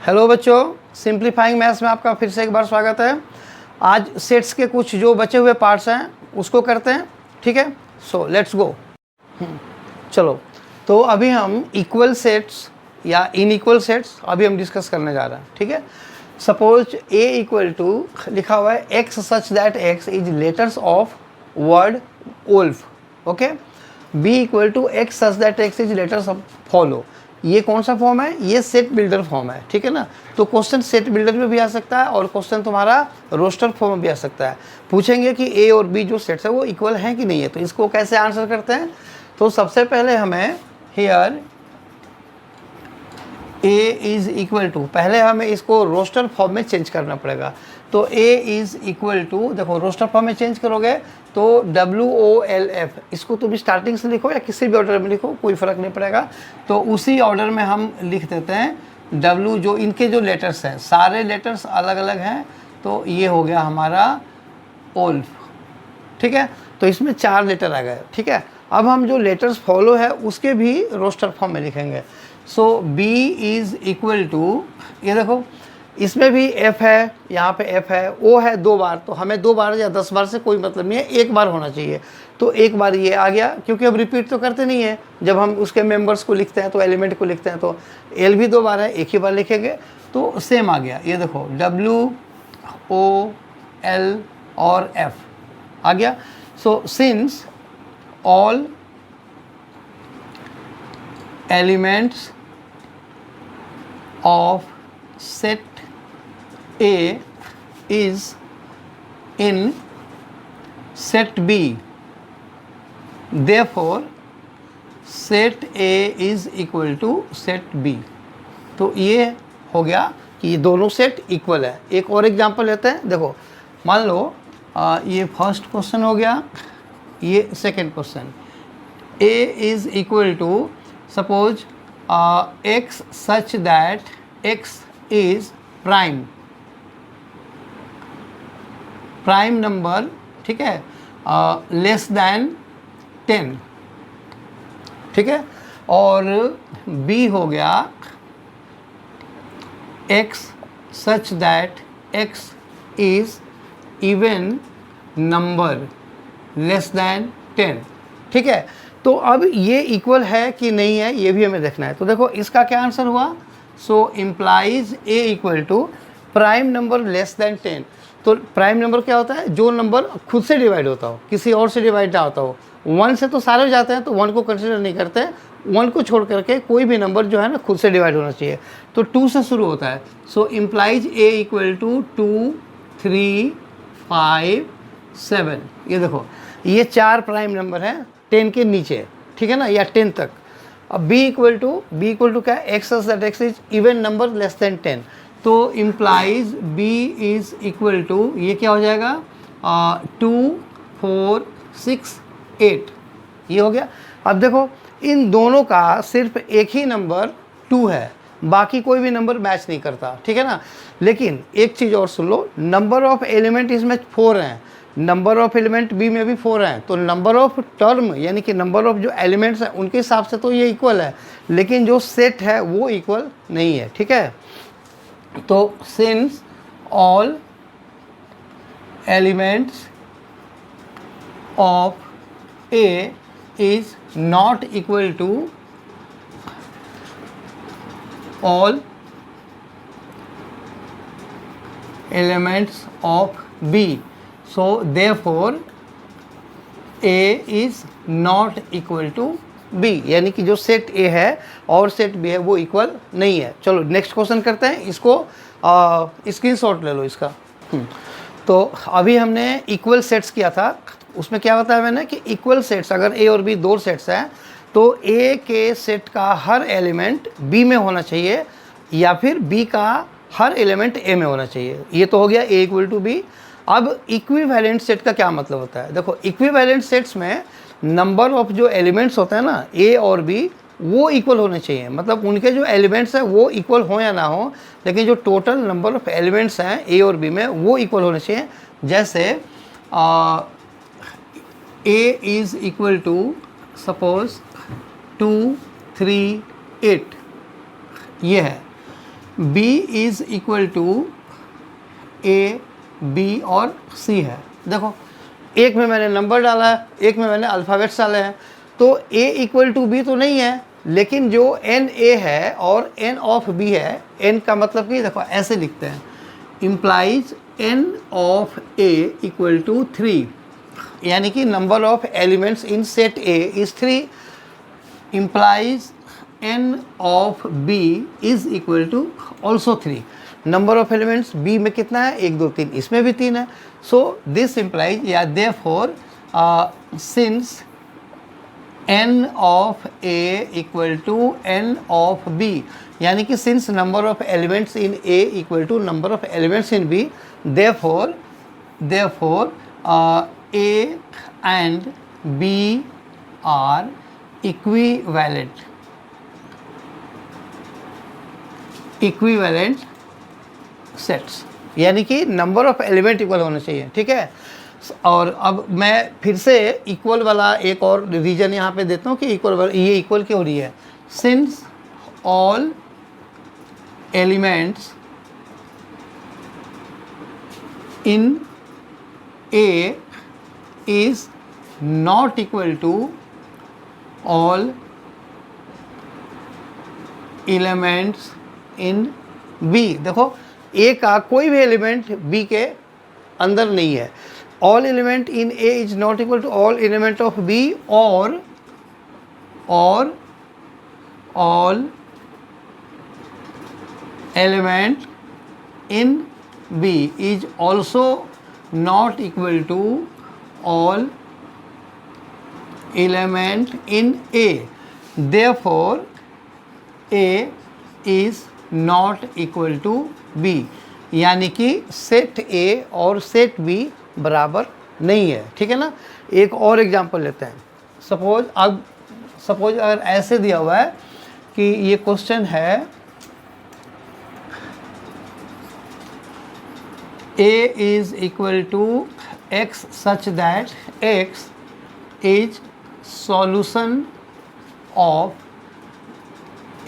Hello बच्चों, simplifying maths में आपका फिर से एक बार स्वागत है। आज सेट्स के कुछ जो बचे हुए पार्ट्स हैं उसको करते हैं, ठीक है। So let's go. चलो, तो अभी हम इक्वल सेट्स या इनइक्वल सेट्स अभी हम डिस्कस करने जा रहे हैं, ठीक है। सपोज ए इक्वल टू लिखा हुआ है x such that x is letters of word wolf, okay. B equal to x such that x is letters of follow. ये कौन सा फॉर्म है? ये सेट बिल्डर फॉर्म है, ठीक है ना। तो क्वेश्चन सेट बिल्डर में भी आ सकता है और क्वेश्चन तुम्हारा रोस्टर फॉर्म में भी आ सकता है। पूछेंगे कि ए और बी जो सेट्स है वो इक्वल हैं कि नहीं है, तो इसको कैसे आंसर करते हैं। तो सबसे पहले हमें here A is equal to, पहले हमें इसको रोस्टर फॉर्म में चेंज करना पड़ेगा। तो ए इज़ इक्वल टू, देखो रोस्टर फॉर्म में चेंज करोगे तो WOLF, इसको तुम स्टार्टिंग से लिखो या किसी भी ऑर्डर में लिखो, कोई फ़र्क नहीं पड़ेगा। तो उसी ऑर्डर में हम लिख देते हैं W, जो इनके जो लेटर्स हैं सारे लेटर्स अलग अलग हैं, तो ये हो गया हमारा ओल्फ, ठीक है। तो इसमें 4 लेटर आ गए, ठीक है। अब हम जो लेटर्स फॉलो है उसके भी रोस्टर फॉर्म में लिखेंगे। सो B इज़ इक्वल टू, ये देखो इसमें भी F है, यहाँ पे F है, O है 2 बार, तो हमें 2 बार या 10 बार से कोई मतलब नहीं है, 1 बार होना चाहिए। तो 1 बार ये आ गया, क्योंकि अब रिपीट तो करते नहीं है। जब हम उसके मेंबर्स को लिखते हैं तो एलिमेंट को लिखते हैं, तो L भी 2 बार है, 1 ही बार लिखेंगे तो सेम आ गया। ये देखो W O L और F आ गया। So since all elements of set A is in set B, therefore set A is equal to set B। तो ये हो गया कि दोनों सेट इक्वल है। एक और एग्जांपल लेते हैं। देखो मान लो ये फर्स्ट क्वेश्चन हो गया, ये second question. A is equal to suppose x such that x is prime number, ठीक है, लेस दैन 10, ठीक है। और b हो गया x such that x is even number less than 10, ठीक है। तो अब ये इक्वल है कि नहीं है ये भी हमें देखना है। तो देखो इसका क्या आंसर हुआ। So implies A equal to prime number less than 10। तो प्राइम नंबर क्या होता है? जो नंबर खुद से डिवाइड होता हो, किसी और से डिवाइड ना होता हो। 1 से तो सारे हो जाते हैं, तो 1 को कंसिडर नहीं करते। 1 को छोड़ करके कोई भी नंबर जो है ना खुद से डिवाइड होना चाहिए। तो 2 से शुरू होता है। So implies A equal to 2, 3, 5, 7। ये देखो ये 4 प्राइम नंबर हैं 10 के नीचे, ठीक है ना, या 10 तक। अब b इक्वल टू क्या है? X that x is even number less than 10। तो implies b is equal to, ये क्या हो जाएगा? 2, 4, 6, 8, ये हो गया। अब देखो इन दोनों का सिर्फ एक ही नंबर 2 है, बाकी कोई भी नंबर मैच नहीं करता, ठीक है ना। लेकिन एक चीज़ और सुन लो, नंबर ऑफ एलिमेंट इसमें 4 हैं, नंबर ऑफ एलिमेंट बी में भी 4 हैं। तो नंबर ऑफ टर्म यानी कि नंबर ऑफ जो एलिमेंट्स हैं उनके हिसाब से तो ये इक्वल है, लेकिन जो सेट है वो इक्वल नहीं है, ठीक है। तो since all elements of A is not equal to all elements of B, so therefore A is not equal to B, यानी कि जो सेट A है और सेट B है वो इक्वल नहीं है। चलो नेक्स्ट क्वेश्चन करते हैं। इसको स्क्रीनशॉट ले लो इसका। तो अभी हमने इक्वल सेट्स किया था, उसमें क्या बताया मैंने कि इक्वल सेट्स अगर A और B 2 सेट्स हैं तो A के सेट का हर एलिमेंट B में होना चाहिए या फिर B का हर एलिमेंट A में होना चाहिए। ये तो हो गया A इक्वल टू B। अब इक्विवेलेंट सेट का क्या मतलब होता है? देखो इक्विवेलेंट सेट्स में नंबर ऑफ जो एलिमेंट्स होते हैं ना ए और बी वो इक्वल होने चाहिए, मतलब उनके जो एलिमेंट्स हैं वो इक्वल हो या ना हो, लेकिन जो टोटल नंबर ऑफ एलिमेंट्स हैं ए और बी में वो इक्वल होने चाहिए। जैसे A is equal to suppose 2, 3, 8 ये है, B is equal to A, B और C है। देखो एक में मैंने नंबर डाला है, एक में मैंने अल्फ़ाबेट्स डाले हैं, तो A इक्वल टू B तो नहीं है, लेकिन जो N A है और N ऑफ B है, N का मतलब कि देखो ऐसे लिखते हैं, implies N of A equal to 3, यानी कि number of elements in set A is 3, implies n of B is equal to also 3. Number of elements B में कितना है, 1 2 3, इसमें भी 3 है। सो दिस इम्प्लाइज या therefore since n of A equal to n of B, यानी कि since number of elements in A equal to number of elements in B, therefore A and B are equivalent sets, यानी कि number of element equal होना चाहिए। ठीक है, और अब मैं फिर से इक्वल वाला एक और रीजन यहाँ पे देता हूँ कि इक्वल, ये इक्वल क्यों हो रही है, since all elements in A is not equal to all elements in B। देखो A का कोई भी एलिमेंट B के अंदर नहीं है। All element in A is not equal to all element of B, और all element in B is also not equal to all element in A, therefore A is not equal to B, यानी कि set A और set B बराबर नहीं है। ठीक है ना। एक और एग्जांपल लेते हैं। सपोज अगर ऐसे दिया हुआ है कि ये क्वेश्चन है A is equal to X such that X is solution of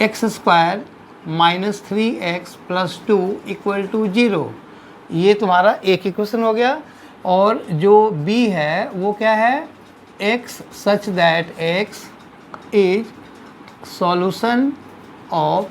x square minus 3x plus 2 equal to 0। ये तुम्हारा एक ही क्वेश्चन हो गया। और जो B है वो क्या है, x such that x is solution of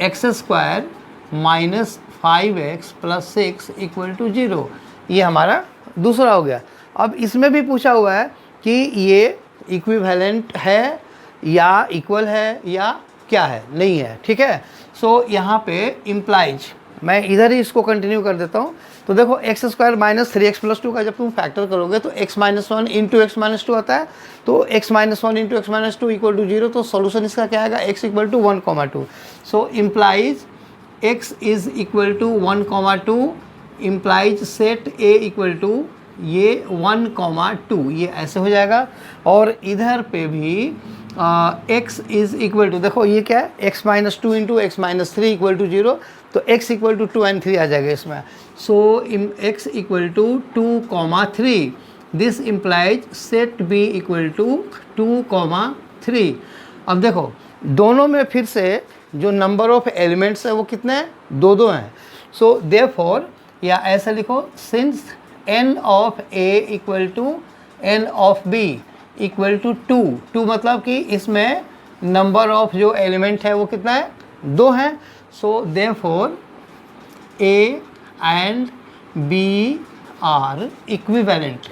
x square minus 5x plus 6 equal to 0। ये हमारा दूसरा हो गया। अब इसमें भी पूछा हुआ है कि ये इक्विवेलेंट है या इक्वल है या क्या है, नहीं है। ठीक है। सो यहाँ पे इम्प्लाइज, मैं इधर ही इसको कंटिन्यू कर देता हूँ। तो देखो x square minus 3x plus 2 का जब तुम फैक्टर करोगे तो x minus 1 into x minus 2 आता है। तो x minus 1 into x minus 2 equal to 0। तो सॉल्यूशन इसका क्या आएगा, x equal to 1,2। So implies x is equal to 1,2, implies set a equal to ये 1,2, ये ऐसे हो जाएगा। और इधर पे भी x इज इक्वल टू, देखो ये क्या है, x minus 2 into x minus 3 equal to 0। तो x इक्वल टू 2 and 3 आ जाएगा इसमें। सो x equal to 2,3, this implies set b equal to 2,3। अब देखो दोनों में फिर से जो नंबर ऑफ एलिमेंट्स है वो कितने हैं, 2 हैं। सो देयरफॉर, या ऐसा लिखो, since n of a equal to n of b equal to 2 मतलब कि इसमें नंबर ऑफ जो एलिमेंट है वो कितना है, 2 हैं। So therefore a and b are equivalent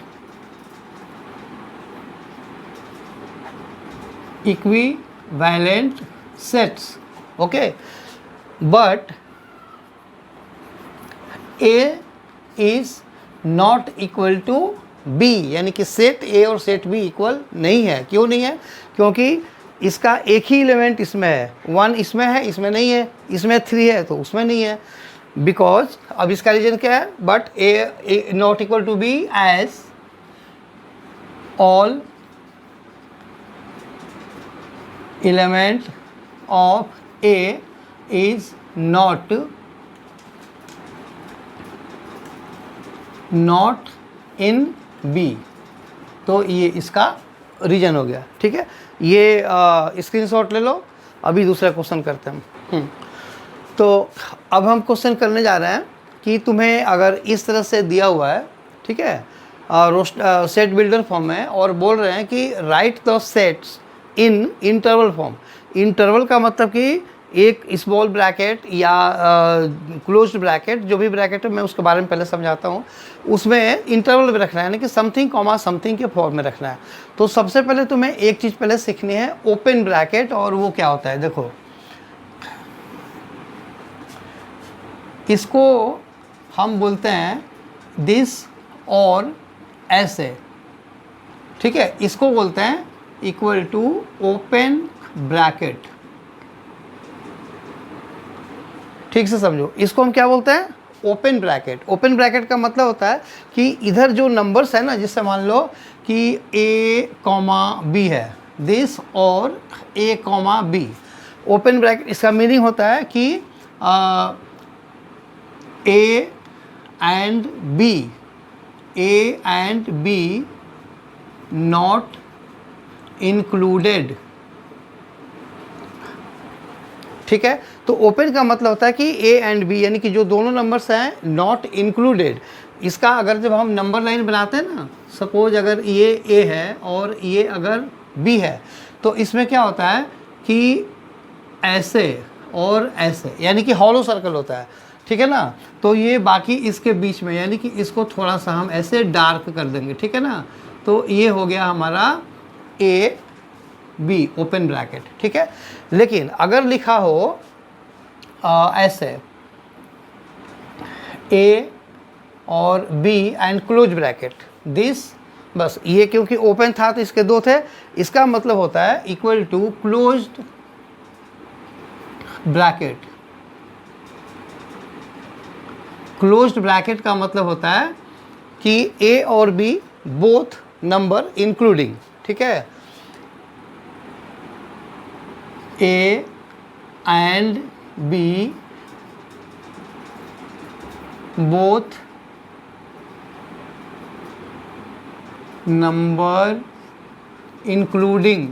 sets. Okay, but a is not equal to B, यानी कि सेट A और सेट B इक्वल नहीं है। क्यों नहीं है, क्योंकि इसका एक ही एलिमेंट इसमें है, 1 इसमें है, इसमें नहीं है, इसमें 3 है तो उसमें नहीं है। बिकॉज अब इसका रीजन क्या है, but A not equal to B as all element of A is not in B। तो ये इसका रीजन हो गया। ठीक है, ये स्क्रीनशॉट ले लो। अभी दूसरा क्वेश्चन करते हैं। तो अब हम क्वेश्चन करने जा रहे हैं कि तुम्हें अगर इस तरह से दिया हुआ है, ठीक है, सेट बिल्डर फॉर्म में, और बोल रहे हैं कि right the sets in interval form. Interval का मतलब कि एक स्मॉल ब्रैकेट या क्लोज्ड ब्रैकेट, जो भी ब्रैकेट है मैं उसके बारे में पहले समझाता हूँ, उसमें इंटरवल में रखना है, यानी कि समथिंग कॉमा समथिंग के फॉर्म में रखना है। तो सबसे पहले तुम्हें एक चीज़ पहले सीखनी है, ओपन ब्रैकेट, और वो क्या होता है। देखो इसको हम बोलते हैं दिस और ऐसे, ठीक है, इसको बोलते हैं इक्वल टू ओपन ब्रैकेट। ठीक से समझो, इसको हम क्या बोलते हैं, ओपन ब्रैकेट। ओपन ब्रैकेट का मतलब होता है कि इधर जो नंबर्स है ना, जिससे मान लो कि a, b है, दिस और a, b, ओपन ब्रैकेट, इसका मीनिंग होता है कि a and b not included। ठीक है, तो ओपन का मतलब होता है कि a एंड b, यानी कि जो दोनों नंबर्स हैं, नॉट इंक्लूडेड। इसका अगर जब हम नंबर लाइन बनाते हैं ना, सपोज अगर ये a है और ये अगर b है, तो इसमें क्या होता है कि ऐसे और ऐसे, यानी कि हॉलो सर्कल होता है, ठीक है ना। तो ये बाकी इसके बीच में, यानी कि इसको थोड़ा सा हम ऐसे डार्क कर देंगे, ठीक है ना। तो ये हो गया हमारा a b ओपन ब्रैकेट, ठीक है। लेकिन अगर लिखा हो ऐसे a और b and close bracket this, बस ये क्योंकि ओपन था तो इसके दो थे, इसका मतलब होता है equal to closed bracket. Closed bracket का मतलब होता है कि a और b बोथ नंबर इंक्लूडिंग, ठीक है, a and b both number including,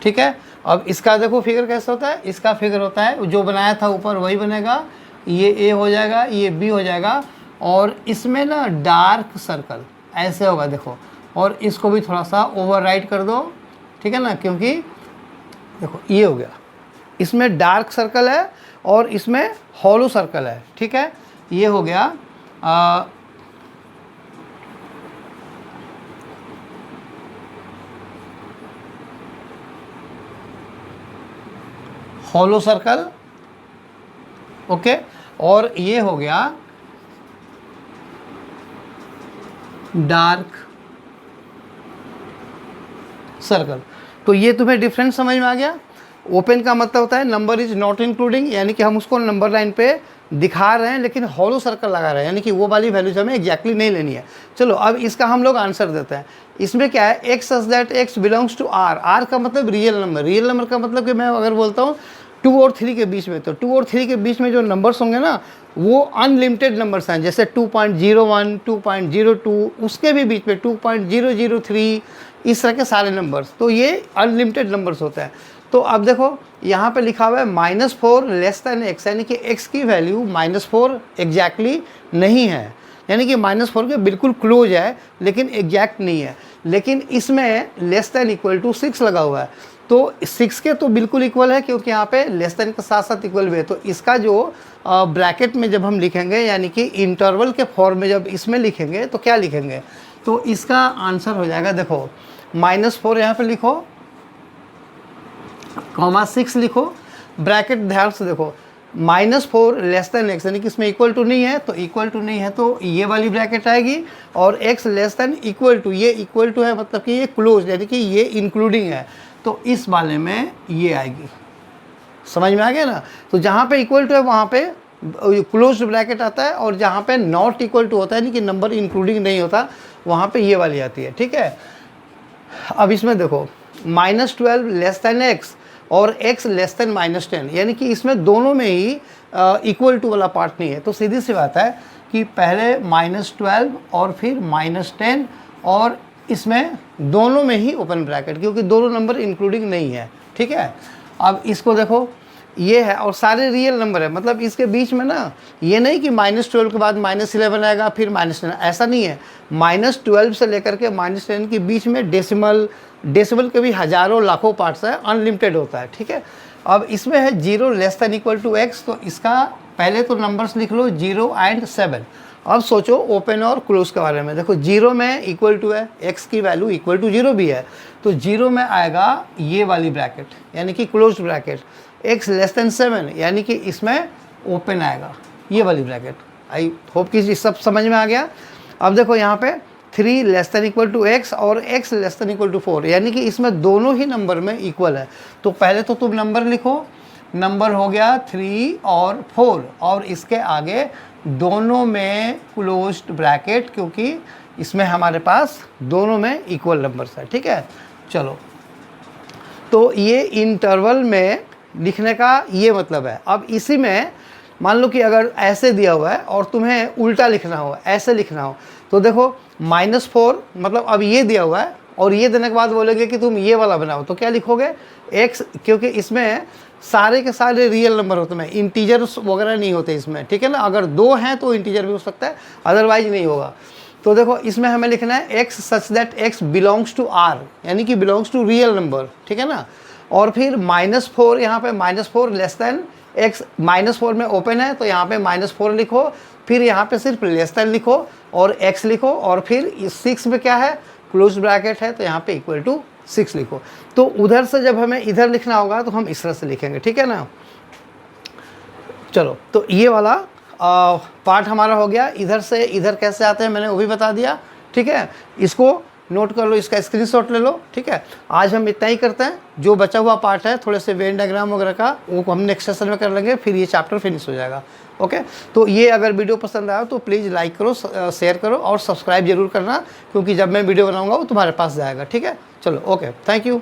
ठीक है। अब इसका देखो फिगर कैसा होता है, इसका फिगर होता है जो बनाया था ऊपर वही बनेगा, ये a हो जाएगा, ये b हो जाएगा, और इसमें ना डार्क सर्कल ऐसे होगा, देखो, और इसको भी थोड़ा सा ओवरराइट कर दो, ठीक है ना, क्योंकि देखो ये हो गया, इसमें डार्क सर्कल है और इसमें हॉलो सर्कल है, ठीक है। ये हो गया हॉलो सर्कल, ओके, और ये हो गया डार्क सर्कल। तो ये तुम्हें डिफरेंस समझ में आ गया। ओपन का मतलब होता है नंबर इज नॉट इंक्लूडिंग, यानी कि हम उसको नंबर लाइन पे दिखा रहे हैं लेकिन हॉलो सर्कल लगा रहे हैं, यानी कि वो वाली वैल्यूज हमें एग्जैक्टली नहीं लेनी है। चलो अब इसका हम लोग आंसर देते हैं। इसमें क्या है, x such that x belongs to R. R का मतलब रियल नंबर, रियल नंबर का मतलब कि मैं अगर बोलता हूँ 2 और 3 के बीच में, तो 2 और 3 के बीच में जो नंबर्स होंगे ना, वो अनलिमिटेड नंबर्स हैं, जैसे 2.01, 2.02, उसके भी बीच में 2.003, इस तरह के सारे नंबर्स, तो ये अनलिमिटेड नंबर्स होते हैं। तो अब देखो यहाँ पे लिखा हुआ है -4 लेस दैन एक्स, यानी कि एक्स की वैल्यू -4 एग्जैक्टली नहीं है, यानी कि -4 के बिल्कुल क्लोज है लेकिन एग्जैक्ट नहीं है। लेकिन इसमें लेस दैन इक्वल टू 6 लगा हुआ है, तो 6 के तो बिल्कुल इक्वल है, क्योंकि यहाँ पे लेस दैन के साथ साथ इक्वल भी है। तो इसका जो ब्रैकेट में जब हम लिखेंगे, यानी कि इंटरवल के फॉर्म में जब इसमें लिखेंगे तो क्या लिखेंगे, तो इसका आंसर हो जाएगा, देखो -4 यहाँ पे लिखो, (6 लिखो, ब्रैकेट ध्यान से देखो, -4 लेस दैन एक्स, यानी कि इसमें इक्वल टू नहीं है, तो इक्वल टू नहीं है तो ये वाली ब्रैकेट आएगी, और x less than equal to, ये इक्वल टू है मतलब कि ये क्लोज, यानी कि ये इंक्लूडिंग है, तो इस वाले में ये आएगी। समझ में आ गया ना। तो जहाँ पे इक्वल टू है वहाँ पे क्लोज ब्रैकेट आता है, और जहाँ पे नॉट इक्वल टू होता है, यानी कि नंबर इंक्लूडिंग नहीं होता, वहाँ पे ये वाली आती है, ठीक है। अब इसमें देखो -12 लेस दैन एक्स और x लेस दैन -10, यानी कि इसमें दोनों में ही इक्वल टू वाला पार्ट नहीं है। तो सीधी सी बात है कि पहले -12 और फिर -10, और इसमें दोनों में ही ओपन ब्रैकेट, क्योंकि दोनों नंबर इंक्लूडिंग नहीं है। ठीक है। अब इसको देखो, ये है और सारे रियल नंबर है, मतलब इसके बीच में ना ये नहीं कि -12 के बाद -11 आएगा फिर -10, ऐसा नहीं है। -12 से लेकर के -10 के बीच में डेसिमल के भी हज़ारों लाखों पार्ट्स है, अनलिमिटेड होता है, ठीक है। अब इसमें है 0 less than equal to x, तो इसका पहले तो नंबर्स लिख लो 0 एंड 7। अब सोचो ओपन और क्लोज के बारे में। देखो 0 में इक्वल टू है, x की वैल्यू इक्वल टू 0 भी है, तो 0 में आएगा ये वाली ब्रैकेट यानी कि close bracket, x less then 7 यानी कि इसमें ओपन आएगा ये वाली ब्रैकेट। आई होप कि ये सब समझ में आ गया। अब देखो यहाँ पे 3 less than equal to x और x less than equal to 4 यानी कि इसमें दोनों ही नंबर में इक्वल है। तो पहले तो तुम नंबर लिखो, नंबर हो गया 3 और 4 और इसके आगे दोनों में क्लोज्ड ब्रैकेट, क्योंकि इसमें हमारे पास दोनों में इक्वल नंबर्स है, ठीक है। चलो, तो ये इंटरवल में लिखने का ये मतलब है। अब इसी में मान लो कि अगर ऐसे दिया हुआ है और तुम्हें उल्टा लिखना हो, ऐसे लिखना हो, तो देखो -4 मतलब अब ये दिया हुआ है और ये देने के बाद बोलेंगे कि तुम ये वाला बनाओ, तो क्या लिखोगे x, क्योंकि इसमें सारे के सारे रियल नंबर होते हैं, इंटीजर्स वगैरह नहीं होते इसमें, ठीक है ना। अगर 2 हैं तो इंटीजर भी हो सकता है, अदरवाइज नहीं होगा। तो देखो इसमें हमें लिखना है x such that x belongs to r यानी कि बिलोंग्स टू रियल नंबर, ठीक है ना। और फिर -4 यहाँ पे -4 लेस दैन x, -4 में ओपन है तो यहाँ पे -4 लिखो, फिर यहाँ पे सिर्फ लेस दैन लिखो और x लिखो, और फिर 6 में क्या है, क्लोज ब्रैकेट है, तो यहाँ पे इक्वल टू 6 लिखो। तो उधर से जब हमें इधर लिखना होगा तो हम इस तरह से लिखेंगे, ठीक है ना। चलो, तो ये वाला पार्ट हमारा हो गया। इधर से इधर कैसे आते हैं मैंने वो भी बता दिया, ठीक है। इसको नोट कर लो, इसका स्क्रीनशॉट ले लो, ठीक है। आज हम इतना ही करते हैं, जो बचा हुआ पार्ट है थोड़े से वेन डायग्राम वगैरह का वो हम नेक्स्ट सेशन में कर लेंगे, फिर ये चैप्टर फिनिश हो जाएगा। ओके, तो ये अगर वीडियो पसंद आया तो प्लीज़ लाइक करो, शेयर करो और सब्सक्राइब जरूर करना, क्योंकि जब मैं वीडियो बनाऊंगा वो तुम्हारे पास जाएगा, ठीक है। चलो, ओके, थैंक यू।